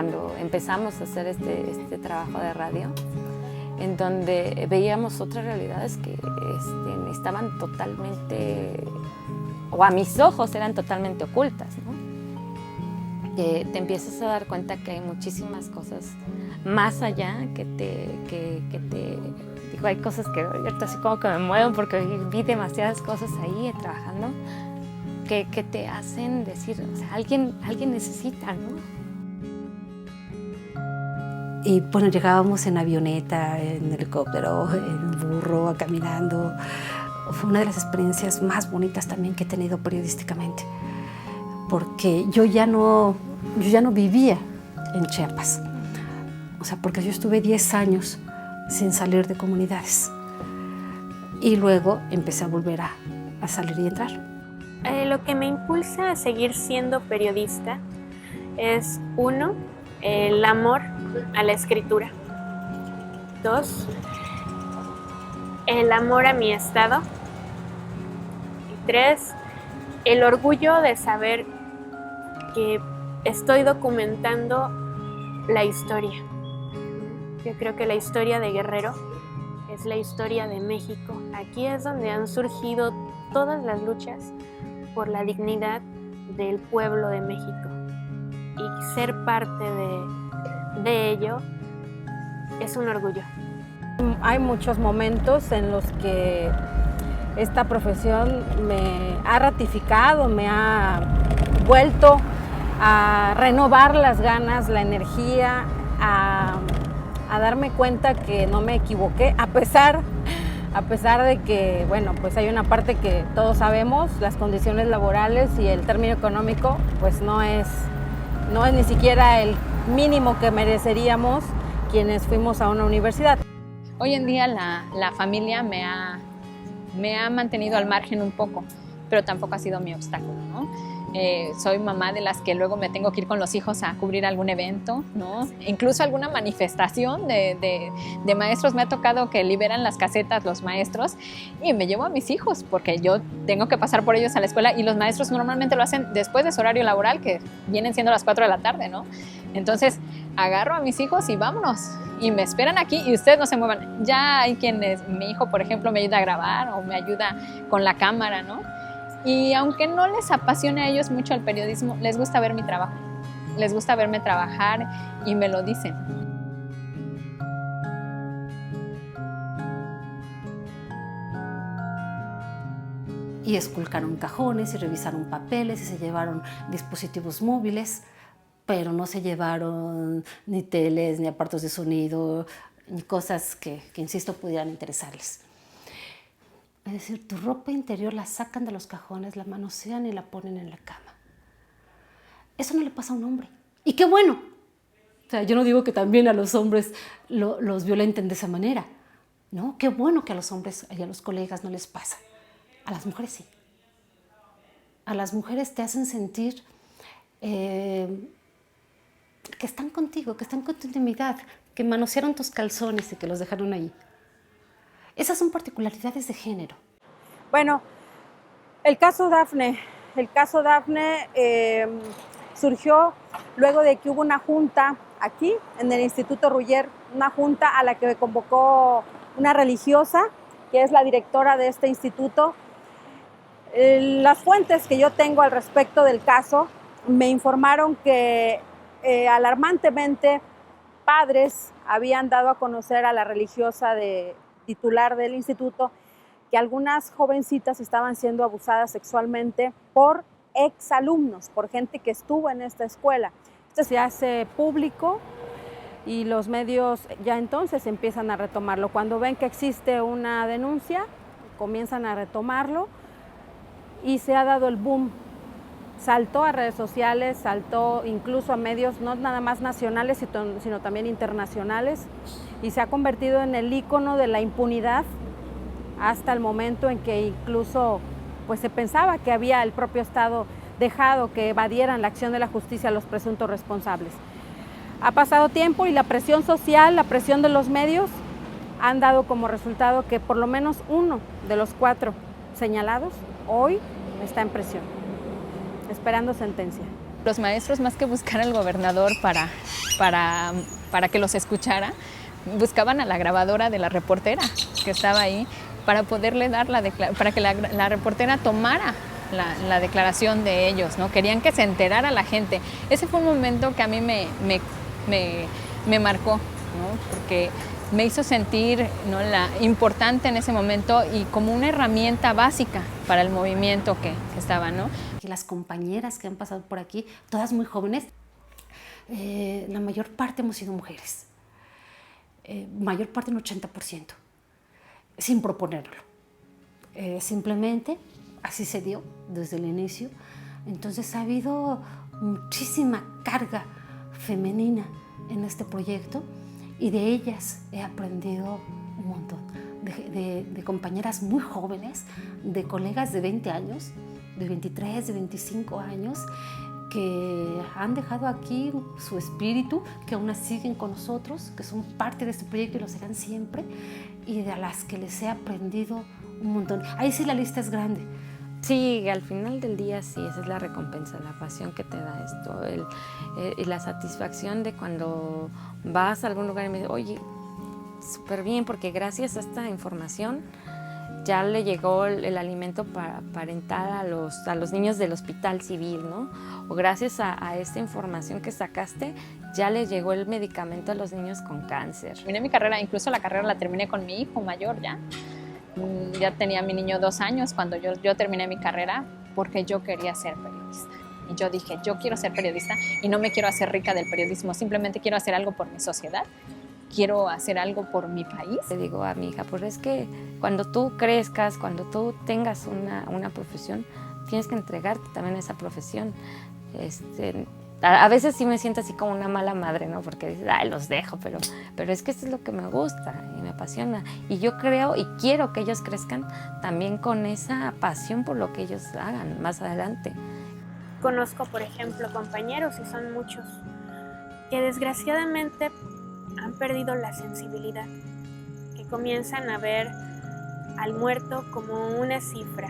cuando empezamos a hacer este trabajo de radio, en donde veíamos otras realidades que estaban totalmente, o a mis ojos eran totalmente ocultas, ¿no? Que te empiezas a dar cuenta que hay muchísimas cosas más allá que digo, hay cosas que ahorita así como que me muevo porque vi demasiadas cosas ahí trabajando que te hacen decir, o sea, alguien necesita, ¿no? Y bueno, llegábamos en avioneta, en helicóptero, en burro, caminando. Fue una de las experiencias más bonitas también que he tenido periodísticamente, porque yo ya no vivía en Chiapas. O sea, porque yo estuve 10 años sin salir de comunidades. Y luego empecé a volver a salir y entrar. Lo que me impulsa a seguir siendo periodista es, 1, el amor a la escritura. 2, el amor a mi estado. Y 3, el orgullo de saber que estoy documentando la historia. Yo creo que la historia de Guerrero es la historia de México. Aquí es donde han surgido todas las luchas por la dignidad del pueblo de México. Y ser parte de ello es un orgullo. Hay muchos momentos en los que esta profesión me ha ratificado, me ha vuelto a renovar las ganas, la energía, a darme cuenta que no me equivoqué, a pesar de que, bueno, pues hay una parte que todos sabemos, las condiciones laborales y el término económico, pues no es ni siquiera el mínimo que mereceríamos quienes fuimos a una universidad. Hoy en día la familia me ha mantenido al margen un poco, pero tampoco ha sido mi obstáculo, ¿no? Soy mamá de las que luego me tengo que ir con los hijos a cubrir algún evento, ¿no? Incluso alguna manifestación de maestros. Me ha tocado que liberan las casetas los maestros y me llevo a mis hijos porque yo tengo que pasar por ellos a la escuela y los maestros normalmente lo hacen después de su horario laboral, que vienen siendo las 4 de la tarde, ¿no? Entonces agarro a mis hijos y vámonos. Y me esperan aquí y ustedes no se muevan. Ya hay quienes, mi hijo por ejemplo, me ayuda a grabar o me ayuda con la cámara, ¿no? Y aunque no les apasione a ellos mucho el periodismo, les gusta ver mi trabajo, les gusta verme trabajar y me lo dicen. Y esculcaron cajones y revisaron papeles y se llevaron dispositivos móviles, pero no se llevaron ni teles, ni aparatos de sonido, ni cosas que insisto, pudieran interesarles. Es decir, tu ropa interior la sacan de los cajones, la manosean y la ponen en la cama. Eso no le pasa a un hombre. Y qué bueno. O sea, yo no digo que también a los hombres los violenten de esa manera. No, qué bueno que a los hombres y a los colegas no les pasa. A las mujeres sí. A las mujeres te hacen sentir que están contigo, que están con tu intimidad, que manosearon tus calzones y que los dejaron ahí. Esas son particularidades de género. Bueno, el caso Dafne surgió luego de que hubo una junta aquí en el Instituto Ruller, una junta a la que me convocó una religiosa, que es la directora de este instituto. Las fuentes que yo tengo al respecto del caso me informaron que alarmantemente padres habían dado a conocer a la religiosa titular del instituto que algunas jovencitas estaban siendo abusadas sexualmente por exalumnos, por gente que estuvo en esta escuela. Esto se hace público y los medios ya entonces empiezan a retomarlo. Cuando ven que existe una denuncia, comienzan a retomarlo y se ha dado el boom. Saltó a redes sociales, saltó incluso a medios no nada más nacionales, sino también internacionales, y se ha convertido en el ícono de la impunidad hasta el momento en que incluso pues, se pensaba que había el propio Estado dejado que evadieran la acción de la justicia a los presuntos responsables. Ha pasado tiempo y la presión social, la presión de los medios han dado como resultado que por lo menos uno de los 4 señalados hoy está en prisión, esperando sentencia. Los maestros, más que buscar al gobernador para que los escuchara, buscaban a la grabadora de la reportera que estaba ahí para poderle dar para que la reportera tomara la declaración de ellos, ¿no? Querían que se enterara la gente. Ese fue un momento que a mí me marcó, ¿no? Porque me hizo sentir, ¿no?, importante en ese momento y como una herramienta básica para el movimiento que estaba, ¿no? Y las compañeras que han pasado por aquí, todas muy jóvenes, la mayor parte hemos sido mujeres, mayor parte, un 80%, sin proponerlo. Simplemente así se dio desde el inicio. Entonces ha habido muchísima carga femenina en este proyecto y de ellas he aprendido un montón, de compañeras muy jóvenes, de colegas de 20 años, de 23, de 25 años, que han dejado aquí su espíritu, que aún siguen con nosotros, que son parte de este proyecto y lo serán siempre, y de las que les he aprendido un montón. Ahí sí la lista es grande. Sí, al final del día sí, esa es la recompensa, la pasión que te da esto, y la satisfacción de cuando vas a algún lugar y me dices, oye, súper bien, porque gracias a esta información ya le llegó el alimento parental a los niños del hospital civil, ¿no? O gracias a esta información que sacaste, ya le llegó el medicamento a los niños con cáncer. Terminé mi carrera, incluso la carrera la terminé con mi hijo mayor ya. Ya tenía mi niño 2 años cuando yo terminé mi carrera porque yo quería ser periodista. Y yo dije, yo quiero ser periodista y no me quiero hacer rica del periodismo, simplemente quiero hacer algo por mi sociedad, quiero hacer algo por mi país. Le digo a mi hija, pues es que cuando tú crezcas, cuando tú tengas una profesión, tienes que entregarte también a esa profesión. A veces sí me siento así como una mala madre, ¿no? Porque dices, ay, los dejo, pero es que esto es lo que me gusta y me apasiona. Y yo creo y quiero que ellos crezcan también con esa pasión por lo que ellos hagan más adelante. Conozco, por ejemplo, compañeros, y son muchos, que desgraciadamente han perdido la sensibilidad, que comienzan a ver al muerto como una cifra.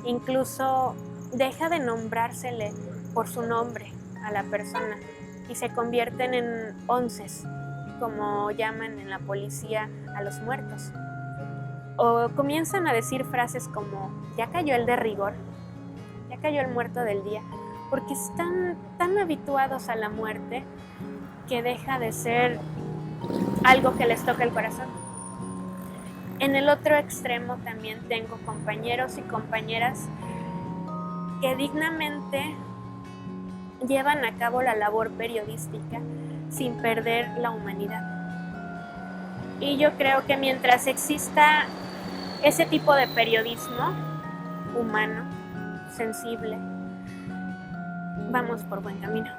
Incluso deja de nombrársele por su nombre a la persona y se convierten en onces, como llaman en la policía a los muertos. O comienzan a decir frases como, ya cayó el de rigor, ya cayó el muerto del día, porque están tan habituados a la muerte que deja de ser algo que les toca el corazón. En el otro extremo también tengo compañeros y compañeras que dignamente llevan a cabo la labor periodística sin perder la humanidad. Y yo creo que mientras exista ese tipo de periodismo humano, sensible, vamos por buen camino.